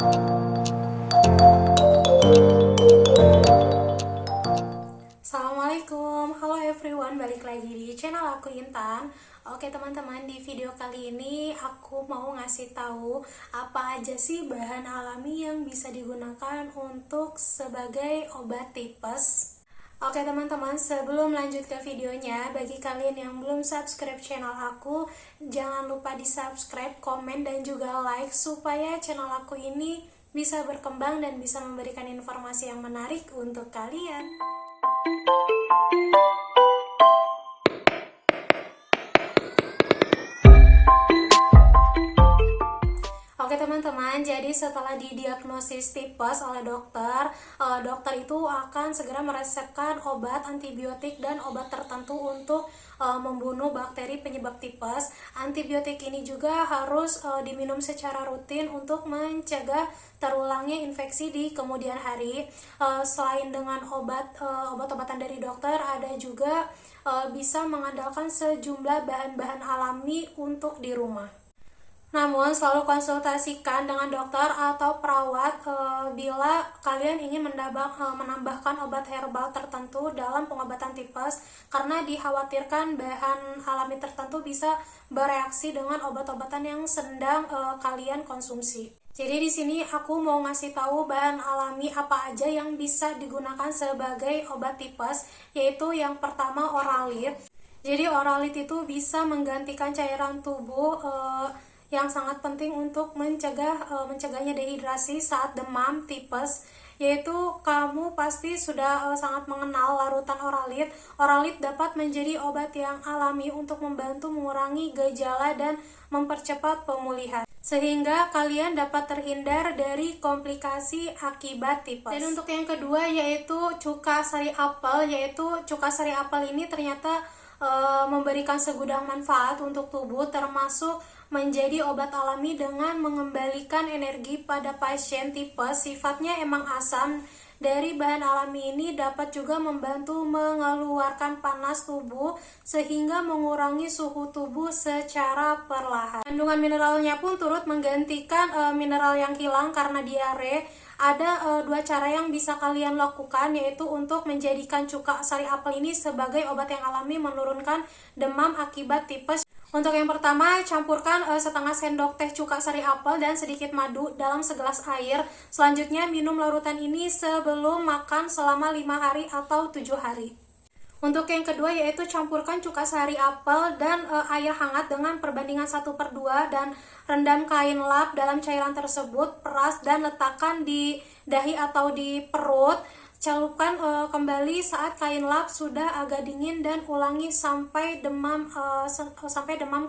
Assalamualaikum, halo everyone, balik lagi di channel aku Intan. Oke teman-teman, di video kali ini aku mau ngasih tahu apa aja sih bahan alami yang bisa digunakan untuk sebagai obat tipes. Oke teman-teman, sebelum lanjut ke videonya, bagi kalian yang belum subscribe channel aku, jangan lupa di subscribe, komen, dan juga like supaya channel aku ini bisa berkembang dan bisa memberikan informasi yang menarik untuk kalian. Oke teman-teman, jadi setelah didiagnosis tipes oleh dokter, dokter itu akan segera meresepkan obat antibiotik dan obat tertentu untuk membunuh bakteri penyebab tipes. Antibiotik ini juga harus diminum secara rutin untuk mencegah terulangnya infeksi di kemudian hari. Selain dengan obat-obatan dari dokter, ada juga bisa mengandalkan sejumlah bahan-bahan alami untuk di rumah. Namun selalu konsultasikan dengan dokter atau perawat bila kalian ingin menambahkan obat herbal tertentu dalam pengobatan tipes, karena dikhawatirkan bahan alami tertentu bisa bereaksi dengan obat-obatan yang sedang kalian konsumsi. Jadi di sini aku mau ngasih tahu bahan alami apa aja yang bisa digunakan sebagai obat tipes, yaitu yang pertama Oralit. Jadi Oralit itu bisa menggantikan cairan tubuh yang sangat penting untuk mencegahnya dehidrasi saat demam tipes, yaitu kamu pasti sudah sangat mengenal larutan Oralit. Oralit dapat menjadi obat yang alami untuk membantu mengurangi gejala dan mempercepat pemulihan, sehingga kalian dapat terhindar dari komplikasi akibat tipes. Dan untuk yang kedua yaitu cuka sari apel, cuka sari apel ini ternyata memberikan segudang manfaat untuk tubuh, termasuk menjadi obat alami dengan mengembalikan energi pada pasien tipes. Sifatnya emang asam. Dari bahan alami ini dapat juga membantu mengeluarkan panas tubuh sehingga mengurangi suhu tubuh secara perlahan. Kandungan mineralnya pun turut menggantikan mineral yang hilang karena diare. Ada dua cara yang bisa kalian lakukan, yaitu untuk menjadikan cuka sari apel ini sebagai obat yang alami menurunkan demam akibat tipes. Untuk yang pertama, campurkan setengah sendok teh cuka sari apel dan sedikit madu dalam segelas air. Selanjutnya, minum larutan ini sebelum makan selama 5 hari atau 7 hari. Untuk yang kedua yaitu campurkan cuka sari apel dan air hangat dengan perbandingan 1/2 dan rendam kain lap dalam cairan tersebut, peras dan letakkan di dahi atau di perut. Celupkan kembali saat kain lap sudah agak dingin dan ulangi sampai demam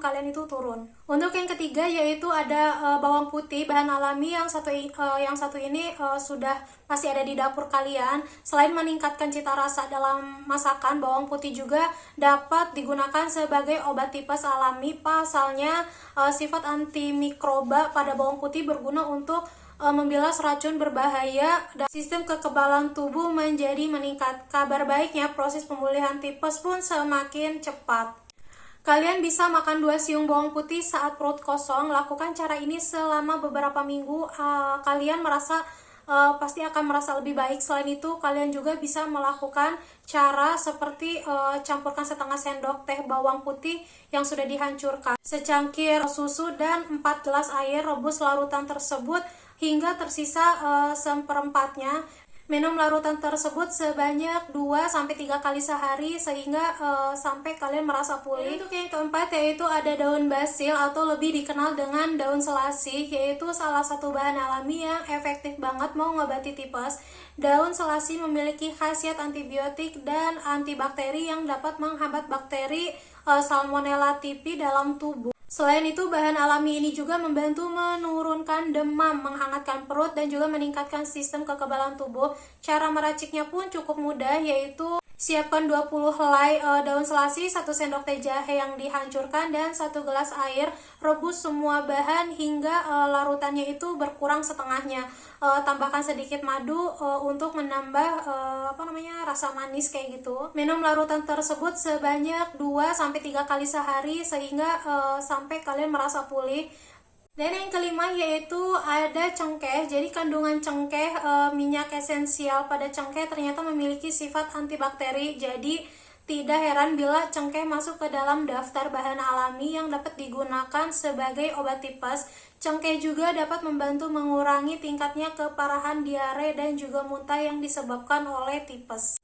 kalian itu turun. Untuk yang ketiga yaitu ada bawang putih, bahan alami yang satu ini sudah masih ada di dapur kalian. Selain meningkatkan cita rasa dalam masakan, bawang putih juga dapat digunakan sebagai obat tipes alami. Pasalnya sifat antimikroba pada bawang putih berguna untuk membilas racun berbahaya dan sistem kekebalan tubuh menjadi meningkat. Kabar baiknya, proses pemulihan tipes pun semakin cepat. Kalian bisa makan 2 siung bawang putih saat perut kosong. Lakukan cara ini selama beberapa minggu. Kalian pasti akan merasa lebih baik. Selain itu, kalian juga bisa melakukan cara seperti campurkan setengah sendok teh bawang putih yang sudah dihancurkan, secangkir susu, dan 4 gelas air. Rebus larutan tersebut hingga tersisa seperempatnya. Minum larutan tersebut sebanyak 2-3 kali sehari sehingga sampai kalian merasa pulih. Untuk yang keempat yaitu ada daun basil atau lebih dikenal dengan daun selasih, yaitu salah satu bahan alami yang efektif banget mengobati tipes. Daun selasih memiliki khasiat antibiotik dan antibakteri yang dapat menghambat bakteri Salmonella typhi dalam tubuh. Selain itu, bahan alami ini juga membantu menurunkan demam, menghangatkan perut, dan juga meningkatkan sistem kekebalan tubuh. Cara meraciknya pun cukup mudah, yaitu siapkan 20 helai daun selasih, 1 sendok teh jahe yang dihancurkan, dan 1 gelas air. Rebus semua bahan hingga larutannya itu berkurang setengahnya. Tambahkan sedikit madu untuk menambah rasa manis kayak gitu. Minum larutan tersebut sebanyak 2-3 kali sehari sehingga sampai kalian merasa pulih. Dan yang kelima yaitu ada cengkeh. Jadi kandungan cengkeh, minyak esensial pada cengkeh ternyata memiliki sifat antibakteri. Jadi tidak heran bila cengkeh masuk ke dalam daftar bahan alami yang dapat digunakan sebagai obat tipes. Cengkeh juga dapat membantu mengurangi tingkatnya keparahan diare dan juga muntah yang disebabkan oleh tipes.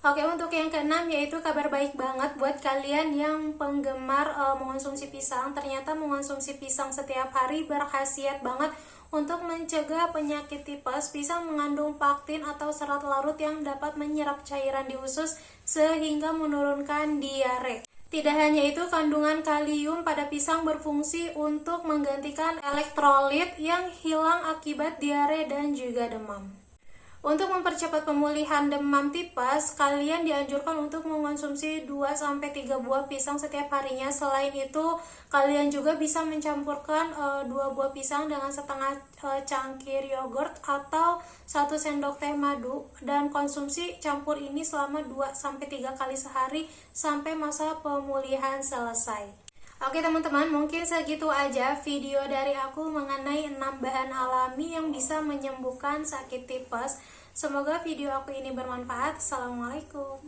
Oke, untuk yang keenam yaitu kabar baik banget buat kalian yang penggemar mengonsumsi pisang. Ternyata mengonsumsi pisang setiap hari berkhasiat banget untuk mencegah penyakit tipes. Pisang mengandung pektin atau serat larut yang dapat menyerap cairan di usus sehingga menurunkan diare. Tidak hanya itu, kandungan kalium pada pisang berfungsi untuk menggantikan elektrolit yang hilang akibat diare dan juga demam. Untuk mempercepat pemulihan demam tipes, kalian dianjurkan untuk mengonsumsi 2-3 buah pisang setiap harinya. Selain itu, kalian juga bisa mencampurkan 2 buah pisang dengan setengah cangkir yogurt atau 1 sendok teh madu dan konsumsi campur ini selama 2-3 kali sehari sampai masa pemulihan selesai. Oke teman-teman, mungkin segitu aja video dari aku mengenai 6 bahan alami yang bisa menyembuhkan sakit tipes. Semoga video aku ini bermanfaat. Assalamualaikum.